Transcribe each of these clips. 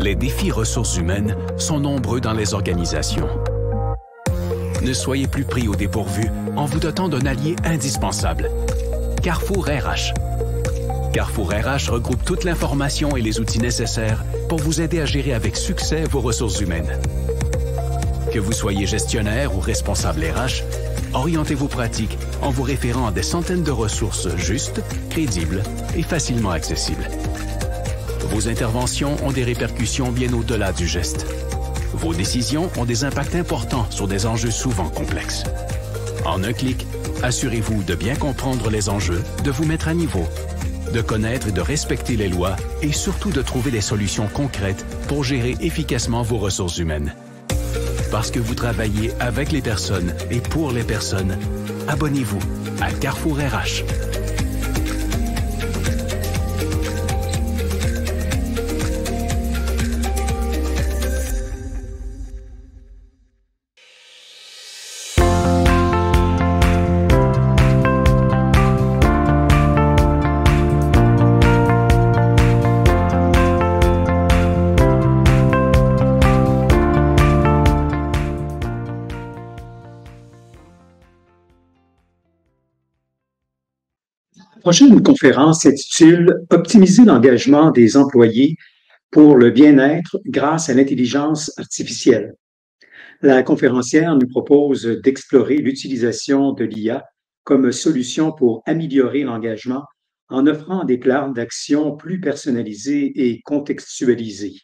Les défis ressources humaines sont nombreux dans les organisations. Ne soyez plus pris au dépourvu en vous dotant d'un allié indispensable. Carrefour RH. Carrefour RH regroupe toute l'information et les outils nécessaires pour vous aider à gérer avec succès vos ressources humaines. Que vous soyez gestionnaire ou responsable RH, orientez vos pratiques en vous référant à des centaines de ressources justes, crédibles et facilement accessibles. Vos interventions ont des répercussions bien au-delà du geste. Vos décisions ont des impacts importants sur des enjeux souvent complexes. En un clic, assurez-vous de bien comprendre les enjeux, de vous mettre à niveau, de connaître et de respecter les lois et surtout de trouver des solutions concrètes pour gérer efficacement vos ressources humaines. Parce que vous travaillez avec les personnes et pour les personnes, abonnez-vous à Carrefour RH. La prochaine conférence s'intitule « Optimiser l'engagement des employés pour le bien-être grâce à l'intelligence artificielle ». La conférencière nous propose d'explorer l'utilisation de l'IA comme solution pour améliorer l'engagement en offrant des plans d'action plus personnalisés et contextualisés.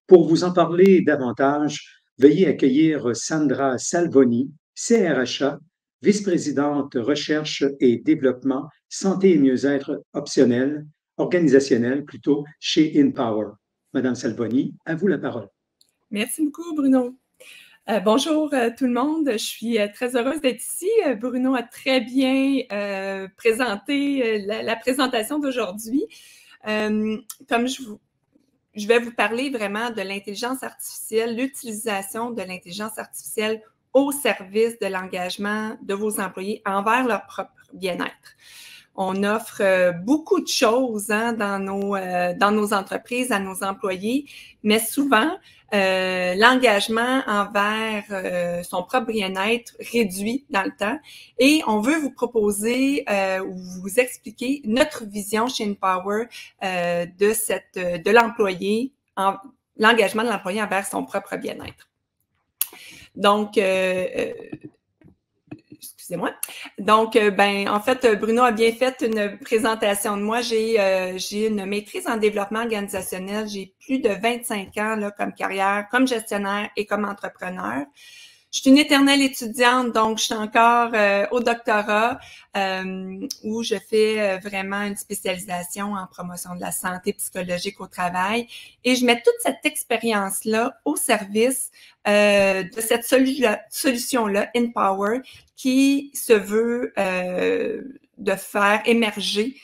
Pour vous en parler davantage, veuillez accueillir Sandra Salvoni, CRHA, vice-présidente recherche et développement, santé et mieux-être organisationnel plutôt, chez InPower. Madame Salvoni, à vous la parole. Merci beaucoup, Bruno. Bonjour tout le monde, je suis très heureuse d'être ici. Bruno a très bien présenté la présentation d'aujourd'hui. Comme je vais vous parler vraiment de l'intelligence artificielle, l'utilisation de l'intelligence artificielle au service de l'engagement de vos employés envers leur propre bien-être. On offre beaucoup de choses dans nos entreprises, à nos employés, mais souvent, l'engagement envers son propre bien-être réduit dans le temps. Et on veut vous proposer ou vous expliquer notre vision chez InPower de l'employé, l'engagement de l'employé envers son propre bien-être. Donc, excusez-moi. Donc, en fait, Bruno a bien fait une présentation de moi. J'ai une maîtrise en développement organisationnel. J'ai plus de 25 ans là, comme carrière, comme gestionnaire et comme entrepreneur. Je suis une éternelle étudiante, donc je suis encore au doctorat où je fais vraiment une spécialisation en promotion de la santé psychologique au travail. Et je mets toute cette expérience-là au service de cette solution-là, InPower, qui se veut de faire émerger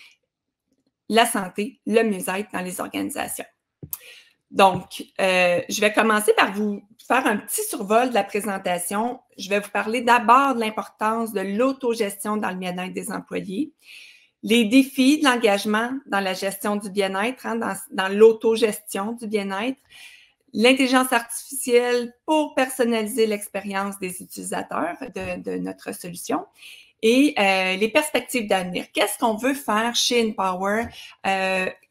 la santé, le mieux-être dans les organisations. Donc, je vais commencer par vous faire un petit survol de la présentation. Je vais vous parler d'abord de l'importance de l'autogestion dans le bien-être des employés, les défis de l'engagement dans la gestion du bien-être, dans l'autogestion du bien-être, l'intelligence artificielle pour personnaliser l'expérience des utilisateurs de notre solution et les perspectives d'avenir. Qu'est-ce qu'on veut faire chez InPower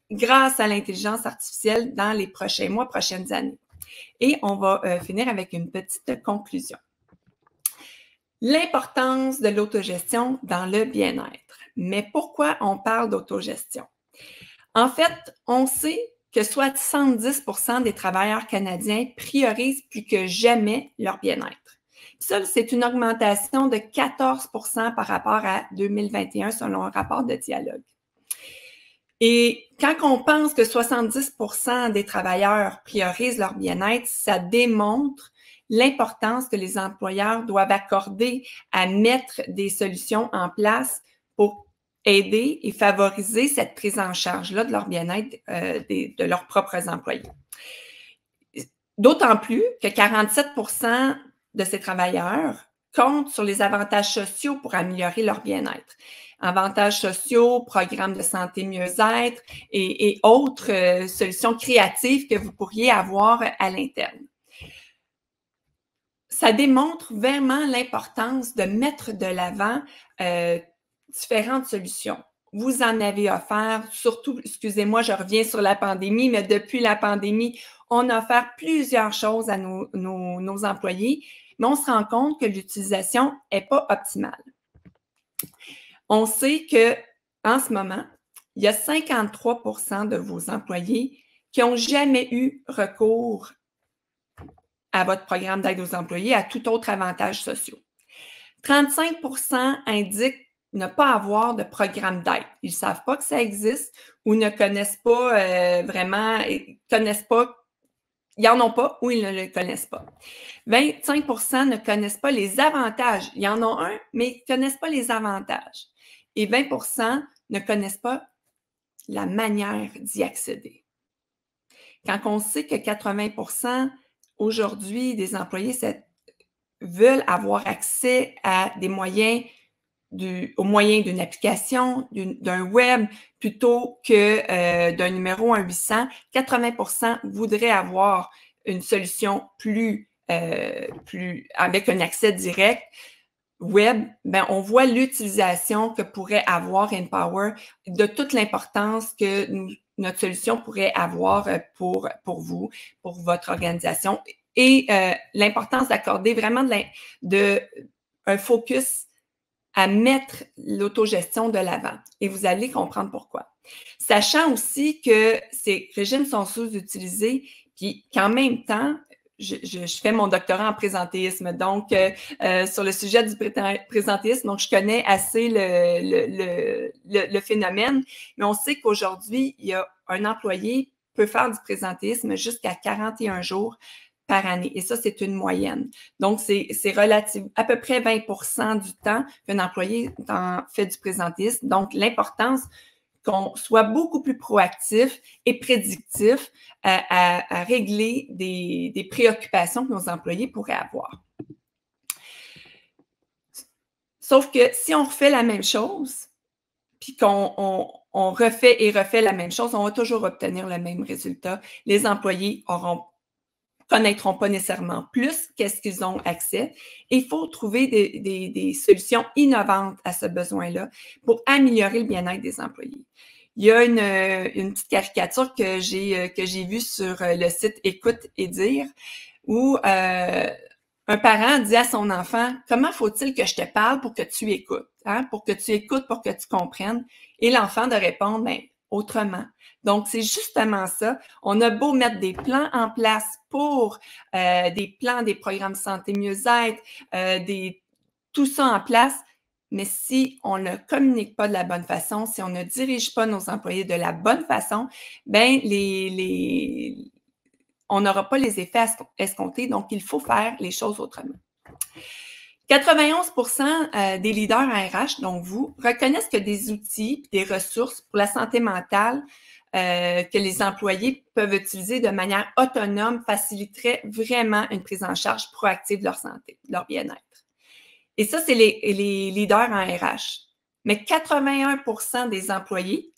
grâce à l'intelligence artificielle dans les prochains mois, prochaines années? Et on va finir avec une petite conclusion. L'importance de l'autogestion dans le bien-être. Mais pourquoi on parle d'autogestion? En fait, on sait que 70% des travailleurs canadiens priorisent plus que jamais leur bien-être. Ça, c'est une augmentation de 14% par rapport à 2021 selon un rapport de Dialogue. Et quand on pense que 70% des travailleurs priorisent leur bien-être, ça démontre l'importance que les employeurs doivent accorder à mettre des solutions en place pour aider et favoriser cette prise en charge-là de leur bien-être de leurs propres employés. D'autant plus que 47% de ces travailleurs comptent sur les avantages sociaux pour améliorer leur bien-être. avantages sociaux, programmes de santé mieux-être et autres solutions créatives que vous pourriez avoir à l'interne. Ça démontre vraiment l'importance de mettre de l'avant différentes solutions. Vous en avez offert, surtout, excusez-moi, je reviens sur la pandémie, mais depuis la pandémie, on a offert plusieurs choses à nos employés, mais on se rend compte que l'utilisation n'est pas optimale. On sait qu'en ce moment, il y a 53% de vos employés qui n'ont jamais eu recours à votre programme d'aide aux employés, à tout autre avantage social. 35% indiquent ne pas avoir de programme d'aide. Ils ne savent pas que ça existe ou ne connaissent pas vraiment, connaissent pas, ils n'en ont pas ou ils ne le connaissent pas. 25% ne connaissent pas les avantages. Ils en ont un, mais ils ne connaissent pas les avantages. Et 20% ne connaissent pas la manière d'y accéder. Quand on sait que 80% aujourd'hui des employés veulent avoir accès à des moyens aux moyens d'une application, d'un web, plutôt que d'un numéro 1-800, 80% voudraient avoir une solution avec un accès direct web. Ben, on voit l'utilisation que pourrait avoir Empower, de toute l'importance que notre solution pourrait avoir pour vous, pour votre organisation, et l'importance d'accorder vraiment un focus à mettre l'autogestion de l'avant. Et vous allez comprendre pourquoi. Sachant aussi que ces régimes sont sous-utilisés, puis qu'en même temps, je fais mon doctorat en présentéisme, donc sur le sujet du présentéisme, donc je connais assez le phénomène, mais on sait qu'aujourd'hui, il y a un employé peut faire du présentéisme jusqu'à 41 jours par année. Et ça, c'est une moyenne. Donc, c'est relatif, à peu près 20% du temps qu'un employé fait du présentéisme. Donc, l'importance qu'on soit beaucoup plus proactif et prédictif à régler des préoccupations que nos employés pourraient avoir. Sauf que si on refait la même chose, puis qu'on refait et refait la même chose, on va toujours obtenir le même résultat. Les employés connaîtront pas nécessairement plus qu'est-ce qu'ils ont accès. Et il faut trouver des solutions innovantes à ce besoin-là pour améliorer le bien-être des employés. Il y a une petite caricature que j'ai vue sur le site Écoute et dire où un parent dit à son enfant « Comment faut-il que je te parle pour que tu écoutes? Hein? Pour que tu écoutes, pour que tu comprennes. » Et l'enfant de répondre « Ben, autrement. » Donc, c'est justement ça. On a beau mettre des plans en place pour des programmes santé mieux-être, tout ça en place, mais si on ne communique pas de la bonne façon, si on ne dirige pas nos employés de la bonne façon, ben on n'aura pas les effets escomptés. Donc, il faut faire les choses autrement. 91% des leaders en RH, donc vous, reconnaissent que des outils et des ressources pour la santé mentale que les employés peuvent utiliser de manière autonome faciliterait vraiment une prise en charge proactive de leur santé, de leur bien-être. Et ça, c'est les leaders en RH. Mais 81% des employés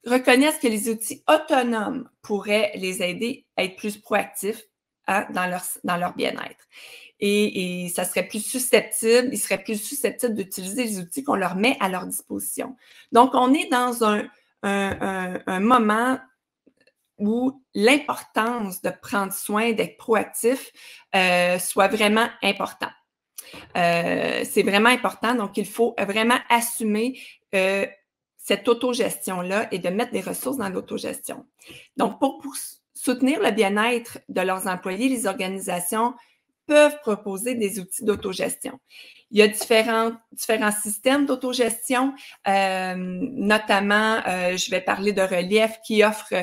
reconnaissent que les outils autonomes pourraient les aider à être plus proactifs dans leur bien-être. Et ça serait plus susceptible, ils seraient plus susceptibles d'utiliser les outils qu'on leur met à leur disposition. Donc, on est dans un moment où l'importance de prendre soin, d'être proactif, soit vraiment important. C'est vraiment important, donc il faut vraiment assumer cette autogestion-là et de mettre des ressources dans l'autogestion. Donc, pour soutenir le bien-être de leurs employés, les organisations peuvent proposer des outils d'autogestion. Il y a différents systèmes d'autogestion, notamment, je vais parler de Relief qui offre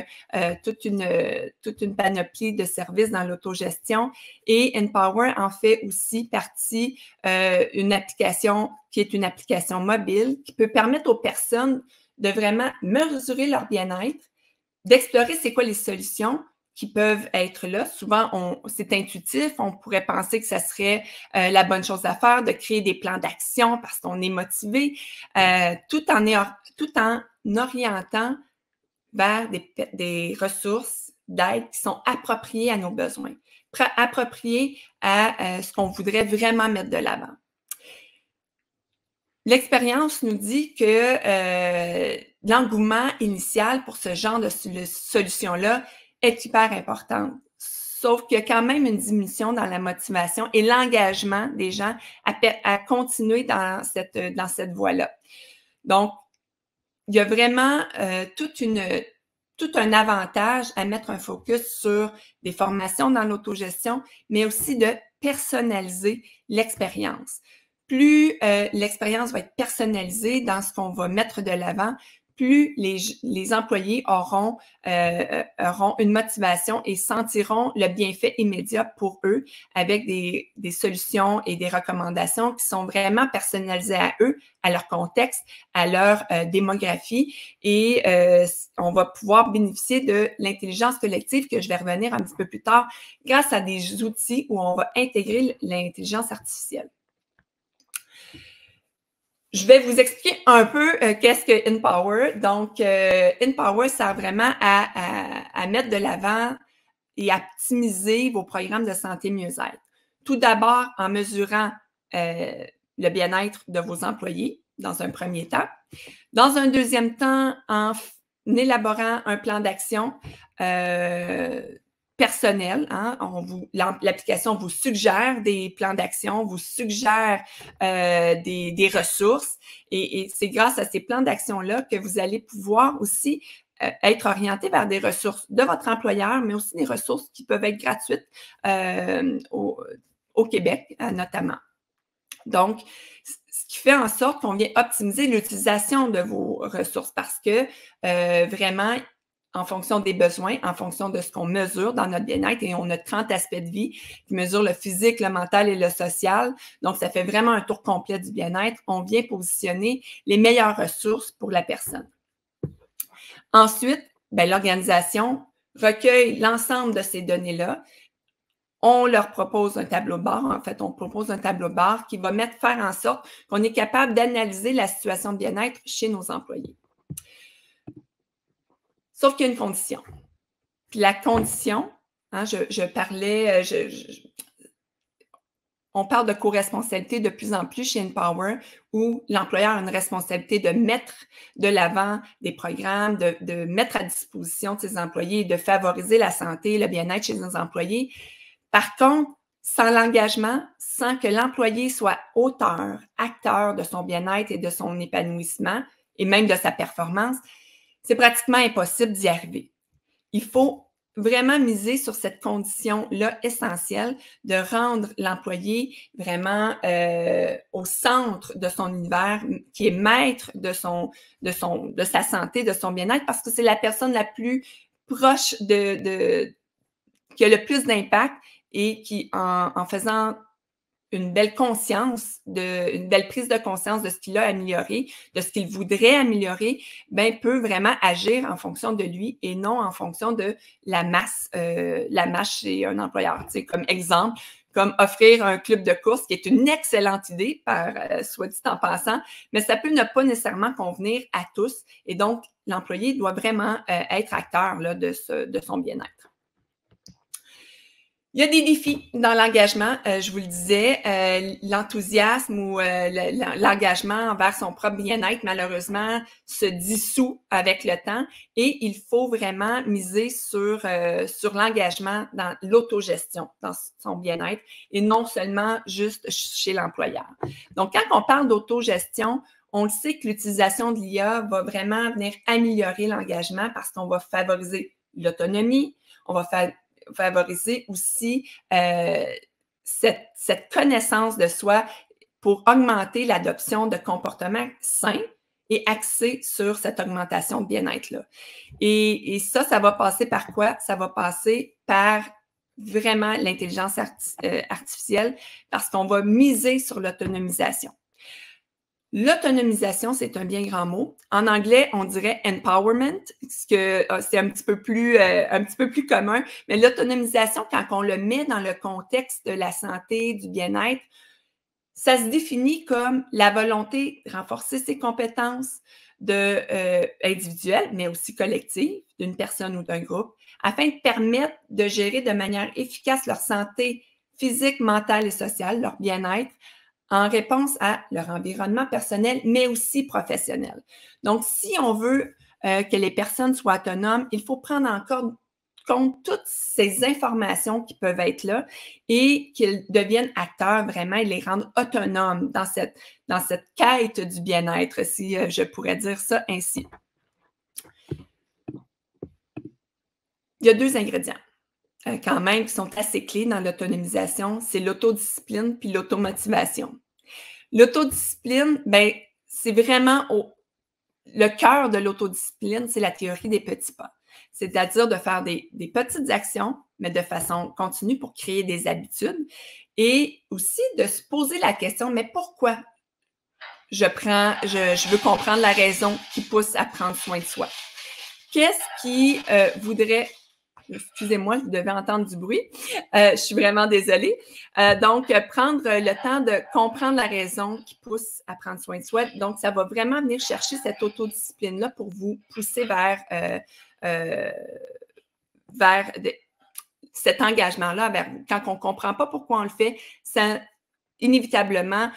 toute une panoplie de services dans l'autogestion et Empower en fait aussi partie une application qui est une application mobile qui peut permettre aux personnes de vraiment mesurer leur bien-être, d'explorer c'est quoi les solutions qui peuvent être là. Souvent, c'est intuitif. On pourrait penser que ça serait la bonne chose à faire de créer des plans d'action parce qu'on est motivé, tout en orientant vers des ressources d'aide qui sont appropriées à nos besoins, appropriées à ce qu'on voudrait vraiment mettre de l'avant. L'expérience nous dit que l'engouement initial pour ce genre de solution-là est hyper importante. Sauf qu'il y a quand même une diminution dans la motivation et l'engagement des gens à continuer dans cette voie-là. Donc, il y a vraiment tout un avantage à mettre un focus sur des formations dans l'autogestion, mais aussi de personnaliser l'expérience. Plus l'expérience va être personnalisée dans ce qu'on va mettre de l'avant, plus les employés auront une motivation et sentiront le bienfait immédiat pour eux avec des solutions et des recommandations qui sont vraiment personnalisées à eux, à leur contexte, à leur démographie et on va pouvoir bénéficier de l'intelligence collective que je vais revenir un petit peu plus tard grâce à des outils où on va intégrer l'intelligence artificielle. Je vais vous expliquer un peu qu'est-ce que InPower. Donc, InPower sert vraiment à mettre de l'avant et à optimiser vos programmes de santé mieux-être. Tout d'abord, en mesurant le bien-être de vos employés dans un premier temps. Dans un deuxième temps, en élaborant un plan d'action personnel. Hein? L'application vous suggère des plans d'action, vous suggère des ressources et c'est grâce à ces plans d'action-là que vous allez pouvoir aussi être orienté vers des ressources de votre employeur, mais aussi des ressources qui peuvent être gratuites au Québec, notamment. Donc, ce qui fait en sorte qu'on vient optimiser l'utilisation de vos ressources parce que vraiment, en fonction des besoins, en fonction de ce qu'on mesure dans notre bien-être, et on a 30 aspects de vie qui mesurent le physique, le mental et le social. Donc, ça fait vraiment un tour complet du bien-être. On vient positionner les meilleures ressources pour la personne. Ensuite, l'organisation recueille l'ensemble de ces données-là. On leur propose un tableau de bord. En fait, on propose un tableau de bord qui va faire en sorte qu'on est capable d'analyser la situation de bien-être chez nos employés. Sauf qu'il y a une condition. Puis la condition, hein, on parle de co-responsabilité de plus en plus chez InPower, où l'employeur a une responsabilité de mettre de l'avant des programmes, de mettre à disposition de ses employés, de favoriser la santé et le bien-être chez nos employés. Par contre, sans l'engagement, sans que l'employé soit auteur, acteur de son bien-être et de son épanouissement, et même de sa performance, c'est pratiquement impossible d'y arriver. Il faut vraiment miser sur cette condition-là essentielle de rendre l'employé vraiment au centre de son univers, qui est maître de sa santé, de son bien-être, parce que c'est la personne la plus proche qui a le plus d'impact et qui, en faisant une belle prise de conscience de ce qu'il a amélioré, de ce qu'il voudrait améliorer, peut vraiment agir en fonction de lui et non en fonction de la masse chez un employeur. Tu sais, comme exemple, comme offrir un club de course, qui est une excellente idée, soit dit en passant, mais ça peut ne pas nécessairement convenir à tous. Et donc, l'employé doit vraiment être acteur là, de son bien-être. Il y a des défis dans l'engagement, je vous le disais, l'enthousiasme ou l'engagement envers son propre bien-être, malheureusement, se dissout avec le temps et il faut vraiment miser sur l'engagement dans l'autogestion, dans son bien-être et non seulement juste chez l'employeur. Donc, quand on parle d'autogestion, on le sait que l'utilisation de l'IA va vraiment venir améliorer l'engagement parce qu'on va favoriser l'autonomie, on va favoriser aussi cette connaissance de soi pour augmenter l'adoption de comportements sains et axés sur cette augmentation de bien-être-là. Et ça va passer par quoi? Ça va passer par vraiment l'intelligence artificielle parce qu'on va miser sur l'autonomisation. L'autonomisation, c'est un bien grand mot. En anglais, on dirait empowerment, parce que c'est un petit peu plus commun. Mais l'autonomisation, quand on le met dans le contexte de la santé, du bien-être, ça se définit comme la volonté de renforcer ses compétences individuelles, mais aussi collectives, d'une personne ou d'un groupe, afin de permettre de gérer de manière efficace leur santé physique, mentale et sociale, leur bien-être, en réponse à leur environnement personnel, mais aussi professionnel. Donc, si on veut que les personnes soient autonomes, il faut prendre en compte toutes ces informations qui peuvent être là et qu'ils deviennent acteurs vraiment et les rendre autonomes dans cette quête du bien-être, si je pourrais dire ça ainsi. Il y a 2 ingrédients quand même qui sont assez clés dans l'autonomisation, c'est l'autodiscipline puis l'automotivation. L'autodiscipline, ben, c'est vraiment le cœur de l'autodiscipline, c'est la théorie des petits pas. C'est-à-dire de faire des petites actions, mais de façon continue pour créer des habitudes et aussi de se poser la question, mais pourquoi je veux comprendre la raison qui pousse à prendre soin de soi? Qu'est-ce qui voudrait... Excusez-moi, vous devez entendre du bruit. Je suis vraiment désolée. Donc, prendre le temps de comprendre la raison qui pousse à prendre soin de soi. Donc, ça va vraiment venir chercher cette autodiscipline-là pour vous pousser vers cet engagement-là. Quand on ne comprend pas pourquoi on le fait, ça, inévitablement,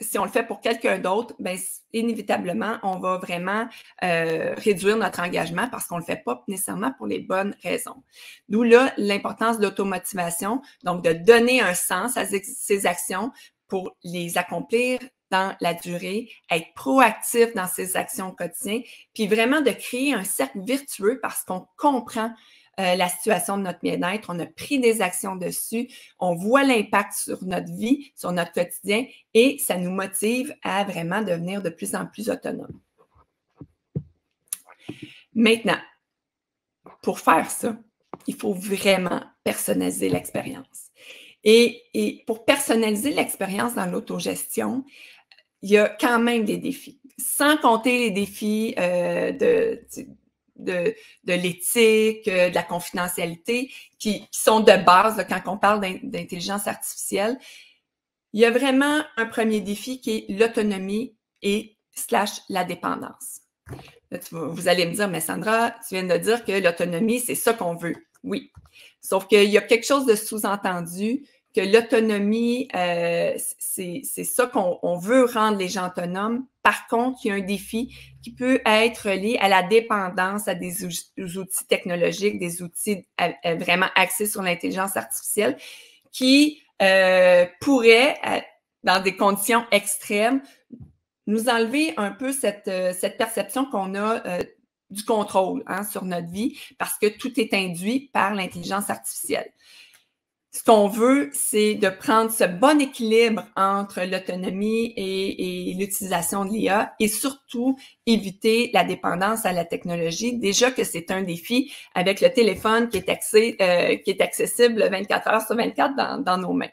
si on le fait pour quelqu'un d'autre, bien, inévitablement, on va vraiment réduire notre engagement parce qu'on ne le fait pas nécessairement pour les bonnes raisons. D'où là, l'importance de l'automotivation, donc de donner un sens à ces actions pour les accomplir dans la durée, être proactif dans ces actions au quotidien, puis vraiment de créer un cercle vertueux parce qu'on comprend la situation de notre bien-être, on a pris des actions dessus, on voit l'impact sur notre vie, sur notre quotidien et ça nous motive à vraiment devenir de plus en plus autonome. Maintenant, pour faire ça, il faut vraiment personnaliser l'expérience. Et pour personnaliser l'expérience dans l'autogestion, il y a quand même des défis. Sans compter les défis de l'éthique, de la confidentialité, qui sont de base là, quand on parle d'intelligence artificielle. Il y a vraiment un premier défi qui est l'autonomie et / la dépendance. Là, vous allez me dire, mais Sandra, tu viens de dire que l'autonomie, c'est ça qu'on veut. Oui. Sauf qu'il y a quelque chose de sous-entendu que l'autonomie, c'est ça qu'on veut rendre les gens autonomes. Par contre, il y a un défi qui peut être lié à la dépendance à des outils technologiques, des outils vraiment axés sur l'intelligence artificielle qui pourraient, dans des conditions extrêmes, nous enlever un peu cette perception qu'on a du contrôle sur notre vie parce que tout est induit par l'intelligence artificielle. Ce qu'on veut, c'est de prendre ce bon équilibre entre l'autonomie et l'utilisation de l'IA et surtout éviter la dépendance à la technologie. Déjà que c'est un défi avec le téléphone qui est accessible 24 heures sur 24 dans nos mains.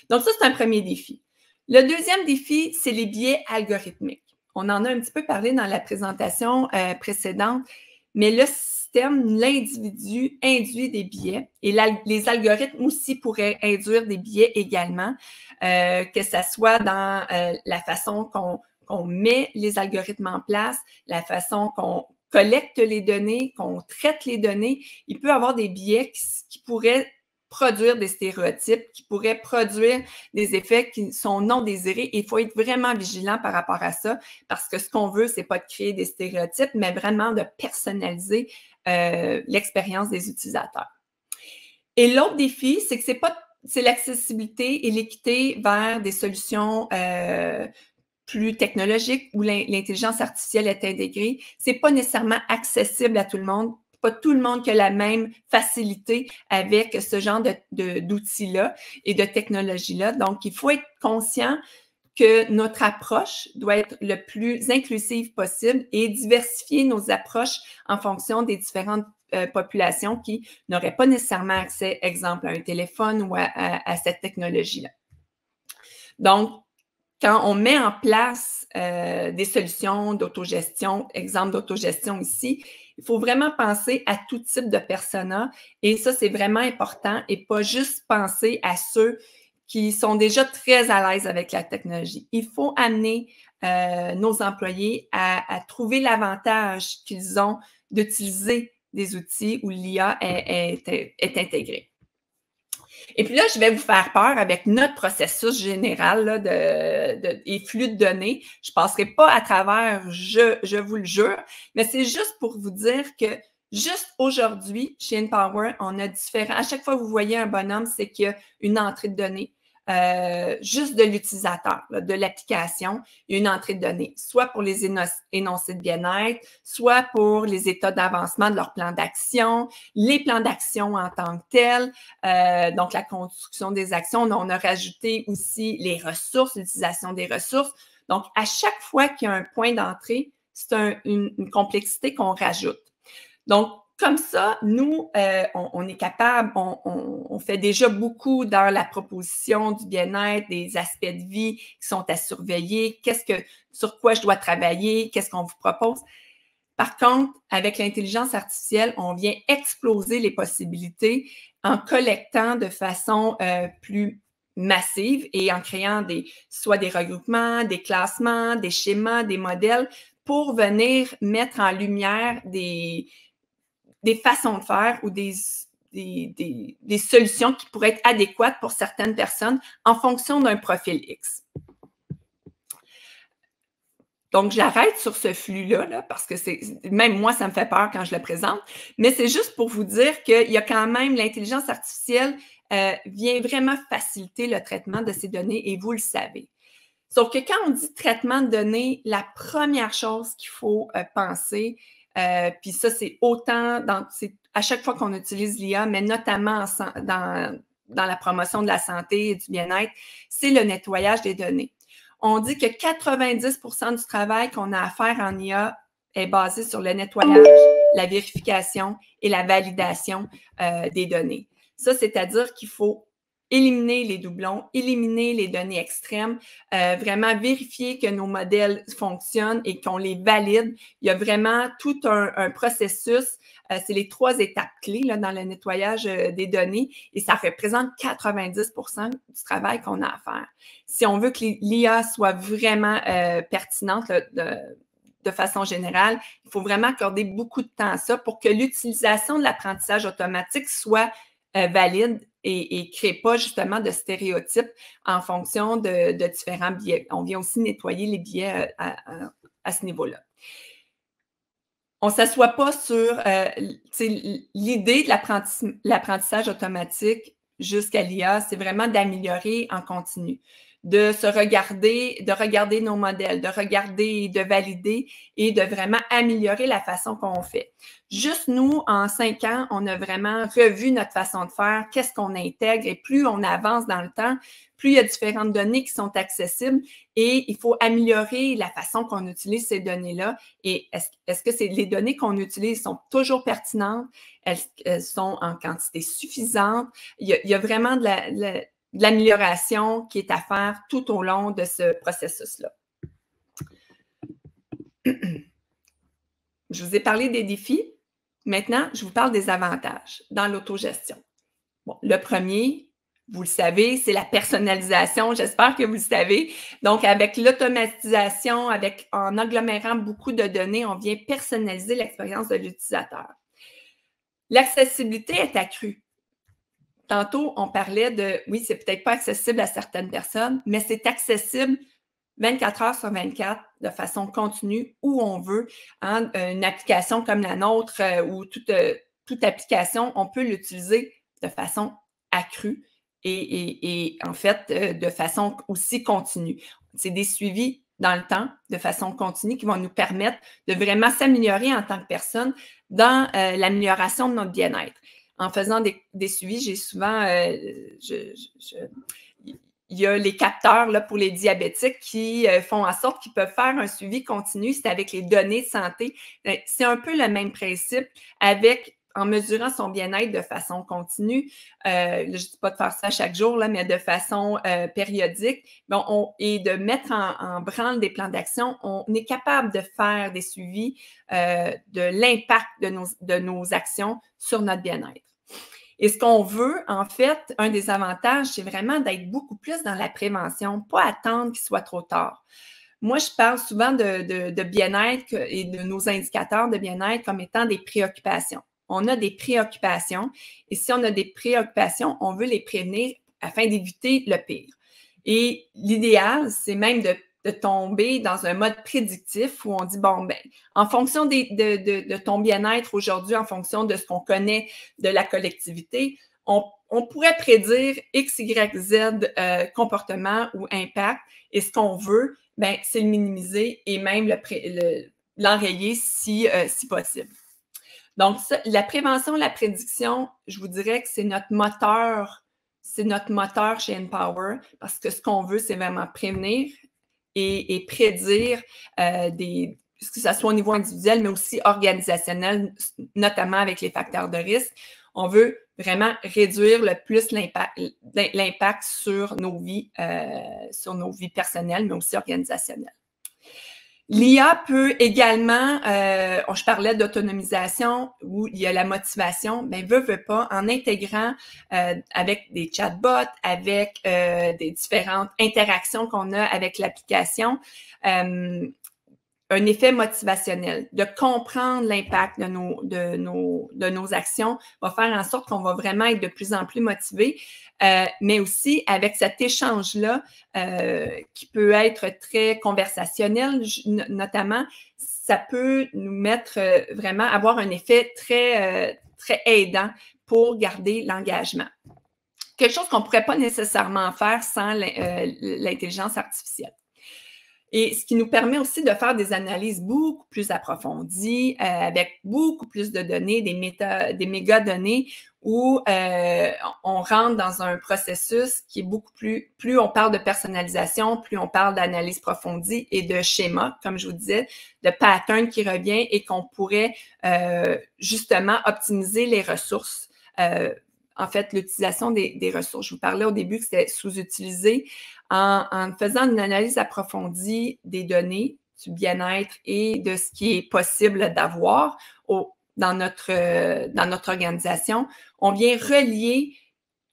Donc ça, c'est un premier défi. Le deuxième défi, c'est les biais algorithmiques. On en a un petit peu parlé dans la présentation précédente, mais l'individu induit des biais et les algorithmes aussi pourraient induire des biais également, que ce soit dans la façon qu'on met les algorithmes en place, la façon qu'on collecte les données, qu'on traite les données. Il peut y avoir des biais qui pourraient produire des stéréotypes, qui pourraient produire des effets qui sont non désirés. Il faut être vraiment vigilant par rapport à ça parce que ce qu'on veut, c'est pas de créer des stéréotypes, mais vraiment de personnaliser l'expérience des utilisateurs. Et l'autre défi, c'est que c'est l'accessibilité et l'équité vers des solutions plus technologiques où l'intelligence artificielle est intégrée. C'est pas nécessairement accessible à tout le monde. Pas tout le monde qui a la même facilité avec ce genre d'outils-là et de technologies-là. Donc, il faut être conscient que notre approche doit être le plus inclusive possible et diversifier nos approches en fonction des différentes populations qui n'auraient pas nécessairement accès, exemple, à un téléphone ou à cette technologie-là. Donc, quand on met en place des solutions d'autogestion, exemple d'autogestion ici, il faut vraiment penser à tout type de persona et ça, c'est vraiment important et pas juste penser à ceux qui sont déjà très à l'aise avec la technologie. Il faut amener nos employés à trouver l'avantage qu'ils ont d'utiliser des outils où l'IA est intégrée. Et puis là, je vais vous faire peur avec notre processus général là, et flux de données. Je ne passerai pas à travers, je vous le jure, mais c'est juste pour vous dire que juste aujourd'hui, chez InPower, on a différents. À chaque fois que vous voyez un bonhomme, c'est qu'il y a une entrée de données. Juste de l'utilisateur, de l'application, il y a une entrée de données, soit pour les énoncés de bien-être, soit pour les états d'avancement de leur plan d'action, les plans d'action en tant que tels, donc la construction des actions. On a rajouté aussi les ressources, l'utilisation des ressources. Donc, à chaque fois qu'il y a un point d'entrée, c'est une complexité qu'on rajoute. Donc, comme ça, nous, on est capable, on fait déjà beaucoup dans la proposition du bien-être, des aspects de vie qui sont à surveiller, sur quoi je dois travailler, qu'est-ce qu'on vous propose. Par contre, avec l'intelligence artificielle, on vient exploser les possibilités en collectant de façon plus massive et en créant soit des regroupements, des classements, des schémas, des modèles pour venir mettre en lumière des façons de faire ou des solutions qui pourraient être adéquates pour certaines personnes en fonction d'un profil X. Donc, j'arrête sur ce flux-là, là, parce que même moi, ça me fait peur quand je le présente, mais c'est juste pour vous dire qu'il y a quand même l'intelligence artificielle vient vraiment faciliter le traitement de ces données et vous le savez. Sauf que quand on dit traitement de données, la première chose qu'il faut penser, puis ça, c'est autant à chaque fois qu'on utilise l'IA, mais notamment dans la promotion de la santé et du bien-être, c'est le nettoyage des données. On dit que 90% du travail qu'on a à faire en IA est basé sur le nettoyage, la vérification et la validation des données. Ça, c'est-à-dire qu'il faut éliminer les doublons, éliminer les données extrêmes, vraiment vérifier que nos modèles fonctionnent et qu'on les valide. Il y a vraiment tout un processus. C'est les 3 étapes clés là, dans le nettoyage des données et ça représente 90% du travail qu'on a à faire. Si on veut que l'IA soit vraiment pertinente de façon générale, il faut vraiment accorder beaucoup de temps à ça pour que l'utilisation de l'apprentissage automatique soit valide et ne crée pas justement de stéréotypes en fonction de différents biais. On vient aussi nettoyer les biais à ce niveau-là. On ne s'assoit pas sur l'idée de l'apprentissage automatique jusqu'à l'IA, c'est vraiment d'améliorer en continu, de regarder nos modèles, de regarder, de valider et de vraiment améliorer la façon qu'on fait. Juste nous, en 5 ans, on a vraiment revu notre façon de faire, qu'est-ce qu'on intègre et plus on avance dans le temps, plus il y a différentes données qui sont accessibles et il faut améliorer la façon qu'on utilise ces données-là. Et est-ce que les données qu'on utilise sont toujours pertinentes? Elles sont en quantité suffisante? Il y a vraiment de l'amélioration qui est à faire tout au long de ce processus-là. Je vous ai parlé des défis. Maintenant, je vous parle des avantages dans l'autogestion. Bon, le premier, vous le savez, c'est la personnalisation. J'espère que vous le savez. Donc, avec l'automatisation, en agglomérant beaucoup de données, on vient personnaliser l'expérience de l'utilisateur. L'accessibilité est accrue. Tantôt, on parlait oui, c'est peut-être pas accessible à certaines personnes, mais c'est accessible 24 heures sur 24 de façon continue où on veut. Hein, une application comme la nôtre ou toute application, on peut l'utiliser de façon accrue et en fait, de façon aussi continue. C'est des suivis dans le temps, de façon continue, qui vont nous permettre de vraiment s'améliorer en tant que personne dans l'amélioration de notre bien-être. En faisant des suivis, j'ai souvent, il y a les capteurs là, pour les diabétiques qui font en sorte qu'ils peuvent faire un suivi continu. C'est avec les données de santé. C'est un peu le même principe avec en mesurant son bien-être de façon continue, je ne dis pas de faire ça chaque jour, là, mais de façon périodique, et de mettre en branle des plans d'action, on est capable de faire des suivis de l'impact de nos actions sur notre bien-être. Et ce qu'on veut, en fait, un des avantages, c'est vraiment d'être beaucoup plus dans la prévention, pas attendre qu'il soit trop tard. Moi, je parle souvent de bien-être et de nos indicateurs de bien-être comme étant des préoccupations. On a des préoccupations et si on a des préoccupations, on veut les prévenir afin d'éviter le pire. Et l'idéal, c'est même de tomber dans un mode prédictif où on dit, bon, ben, en fonction de ton bien-être aujourd'hui, en fonction de ce qu'on connaît de la collectivité, on pourrait prédire X, Y, Z comportement ou impact. Et ce qu'on veut, ben, c'est le minimiser et même l'enrayer si possible. Donc, ça, la prévention, la prédiction, je vous dirais que c'est notre moteur chez Empower parce que ce qu'on veut, c'est vraiment prévenir et prédire que ce soit au niveau individuel, mais aussi organisationnel, notamment avec les facteurs de risque. On veut vraiment réduire le plus l'impact sur nos vies personnelles, mais aussi organisationnelles. L'IA peut également, je parlais d'autonomisation où il y a la motivation, mais veut pas, en intégrant avec des chatbots, avec des différentes interactions qu'on a avec l'application, un effet motivationnel, de comprendre l'impact de nos actions va faire en sorte qu'on va vraiment être de plus en plus motivés, mais aussi avec cet échange-là qui peut être très conversationnel, notamment, ça peut nous mettre vraiment, avoir un effet très, très aidant pour garder l'engagement. Quelque chose qu'on ne pourrait pas nécessairement faire sans l'intelligence artificielle. Et ce qui nous permet aussi de faire des analyses beaucoup plus approfondies, avec beaucoup plus de données, des mégadonnées, où on rentre dans un processus qui est beaucoup plus on parle de personnalisation, plus on parle d'analyse approfondie et de schéma, comme je vous disais, de pattern qui revient et qu'on pourrait justement optimiser les ressources. En fait, l'utilisation des ressources. Je vous parlais au début que c'était sous-utilisé. En faisant une analyse approfondie des données, du bien-être et de ce qui est possible d'avoir dans notre organisation, on vient relier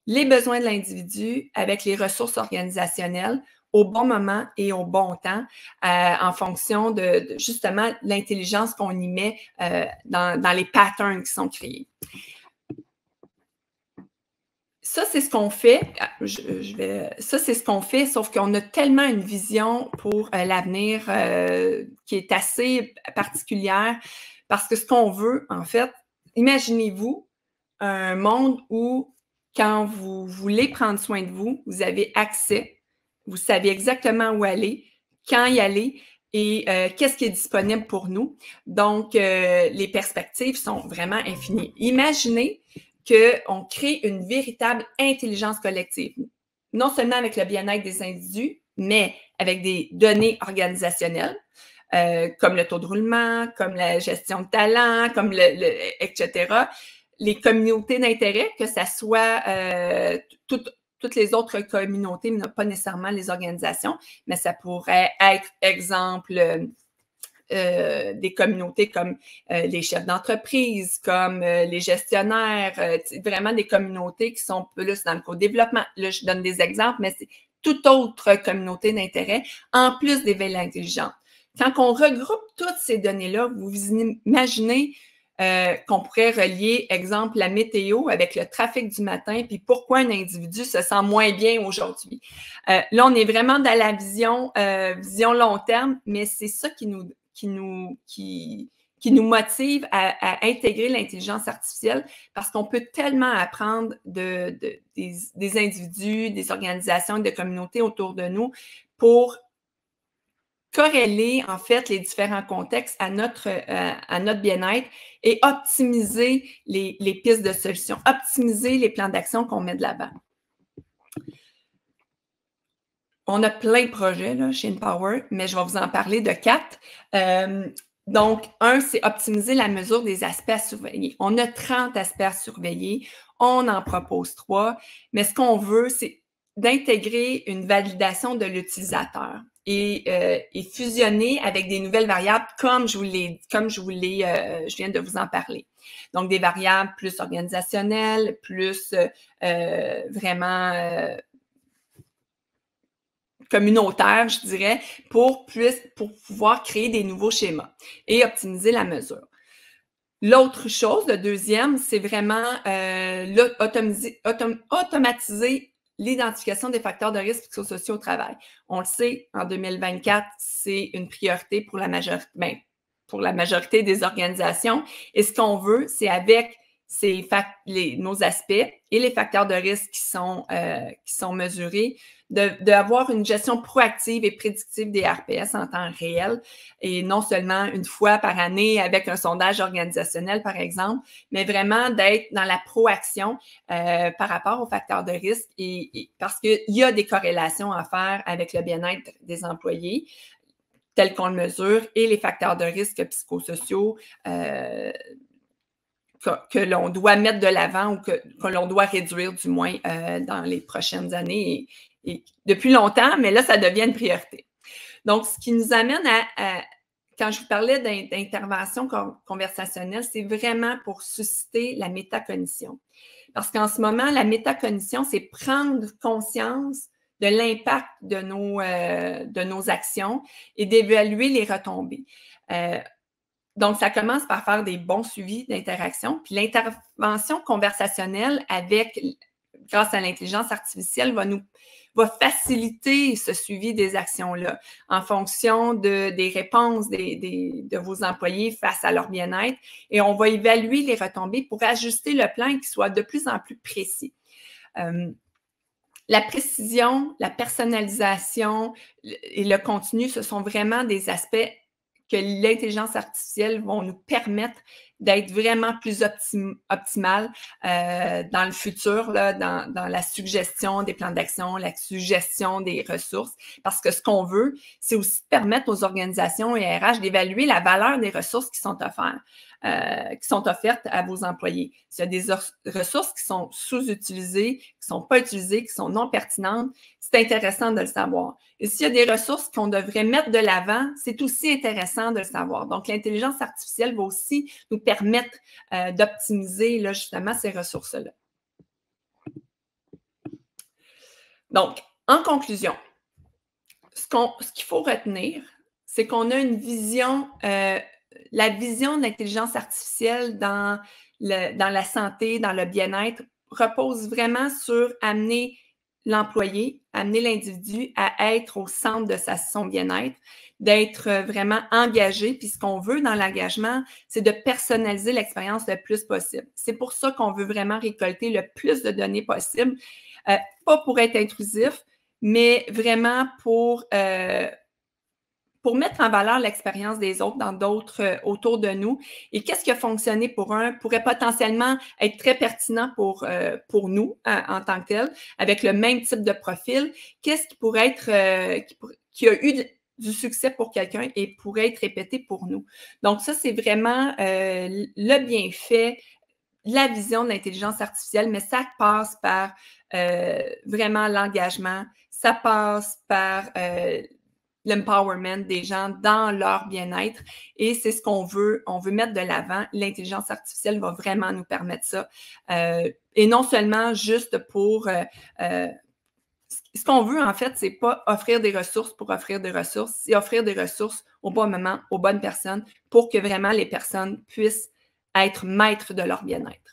les besoins de l'individu avec les ressources organisationnelles au bon moment et au bon temps en fonction de justement l'intelligence qu'on y met dans les patterns qui sont créés. Ça, c'est ce qu'on fait. Ça, c'est ce qu'on fait, sauf qu'on a tellement une vision pour l'avenir qui est assez particulière parce que ce qu'on veut, en fait, imaginez-vous un monde où, quand vous voulez prendre soin de vous, vous avez accès, vous savez exactement où aller, quand y aller et qu'est-ce qui est disponible pour nous. Donc, les perspectives sont vraiment infinies. Imaginez qu'on crée une véritable intelligence collective, non seulement avec le bien-être des individus, mais avec des données organisationnelles, comme le taux de roulement, comme la gestion de talent, comme etc. Les communautés d'intérêt, que ça soit toutes les autres communautés, mais pas nécessairement les organisations, mais ça pourrait être, exemple, des communautés comme les chefs d'entreprise, comme les gestionnaires, vraiment des communautés qui sont plus dans le co-développement. Là, je donne des exemples, mais c'est toute autre communauté d'intérêt, en plus des villes intelligentes. Quand on regroupe toutes ces données-là, vous imaginez qu'on pourrait relier, exemple, la météo avec le trafic du matin, puis pourquoi un individu se sent moins bien aujourd'hui. Là, on est vraiment dans la vision long terme, mais c'est ça qui nous motive à intégrer l'intelligence artificielle parce qu'on peut tellement apprendre des individus, des organisations, des communautés autour de nous pour corréler, en fait, les différents contextes à notre bien-être et optimiser les pistes de solutions, optimiser les plans d'action qu'on met de l'avant. On a plein de projets là, chez Empower, mais je vais vous en parler de 4. Donc, c'est optimiser la mesure des aspects à surveiller. On a 30 aspects à surveiller, on en propose 3, mais ce qu'on veut, c'est d'intégrer une validation de l'utilisateur et fusionner avec des nouvelles variables comme je viens de vous en parler. Donc, des variables plus organisationnelles, plus vraiment communautaire, je dirais, pour pouvoir créer des nouveaux schémas et optimiser la mesure. L'autre chose, le deuxième, c'est vraiment automatiser l'identification des facteurs de risque psychosociaux au travail. On le sait, en 2024, c'est une priorité pour la majorité des organisations. Et ce qu'on veut, c'est avec nos aspects et les facteurs de risque qui sont mesurés, d'avoir une gestion proactive et prédictive des RPS en temps réel, et non seulement une fois par année avec un sondage organisationnel, par exemple, mais vraiment d'être dans la proaction par rapport aux facteurs de risque, parce qu'il y a des corrélations à faire avec le bien-être des employés, tel qu'on le mesure, et les facteurs de risque psychosociaux que l'on doit mettre de l'avant ou que l'on doit réduire du moins dans les prochaines années et depuis longtemps, mais là, ça devient une priorité. Donc, ce qui nous amène quand je vous parlais d'intervention conversationnelle, c'est vraiment pour susciter la métacognition. Parce qu'en ce moment, la métacognition, c'est prendre conscience de l'impact de nos actions et d'évaluer les retombées. Donc, ça commence par faire des bons suivis d'interaction. Puis l'intervention conversationnelle grâce à l'intelligence artificielle, va faciliter ce suivi des actions-là en fonction des réponses de vos employés face à leur bien-être. Et on va évaluer les retombées pour ajuster le plan et qu'il soit de plus en plus précis. La précision, la personnalisation et le continu, ce sont vraiment des aspects que l'intelligence artificielle va nous permettre d'être vraiment plus optimale dans le futur, là, dans la suggestion des plans d'action, la suggestion des ressources, parce que ce qu'on veut, c'est aussi permettre aux organisations et RH d'évaluer la valeur des ressources qui sont offertes à vos employés. S'il y a des ressources qui sont sous-utilisées, qui ne sont pas utilisées, qui sont non pertinentes, c'est intéressant de le savoir. Et s'il y a des ressources qu'on devrait mettre de l'avant, c'est aussi intéressant de le savoir. Donc, l'intelligence artificielle va aussi nous permettre d'optimiser là, justement ces ressources-là. Donc, en conclusion, ce qu'il faut retenir, c'est qu'on a une vision, la vision de l'intelligence artificielle dans la santé, dans le bien-être, repose vraiment sur amener l'employé, amener l'individu à être au centre de son bien-être, d'être vraiment engagé. Puis ce qu'on veut dans l'engagement, c'est de personnaliser l'expérience le plus possible. C'est pour ça qu'on veut vraiment récolter le plus de données possible, pas pour être intrusif, mais vraiment pour mettre en valeur l'expérience des autres dans d'autres autour de nous. Et qu'est-ce qui a fonctionné pour un pourrait potentiellement être très pertinent pour nous en tant que tel, avec le même type de profil. Qu'est-ce qui pourrait être, qui a eu du succès pour quelqu'un et pourrait être répété pour nous. Donc ça, c'est vraiment le bienfait, la vision de l'intelligence artificielle, mais ça passe par vraiment l'engagement, ça passe par l'empowerment des gens dans leur bien-être et c'est ce qu'on veut. On veut mettre de l'avant. L'intelligence artificielle va vraiment nous permettre ça. Et non seulement juste pour... ce qu'on veut, en fait, c'est pas offrir des ressources pour offrir des ressources, c'est offrir des ressources au bon moment, aux bonnes personnes pour que vraiment les personnes puissent être maîtres de leur bien-être.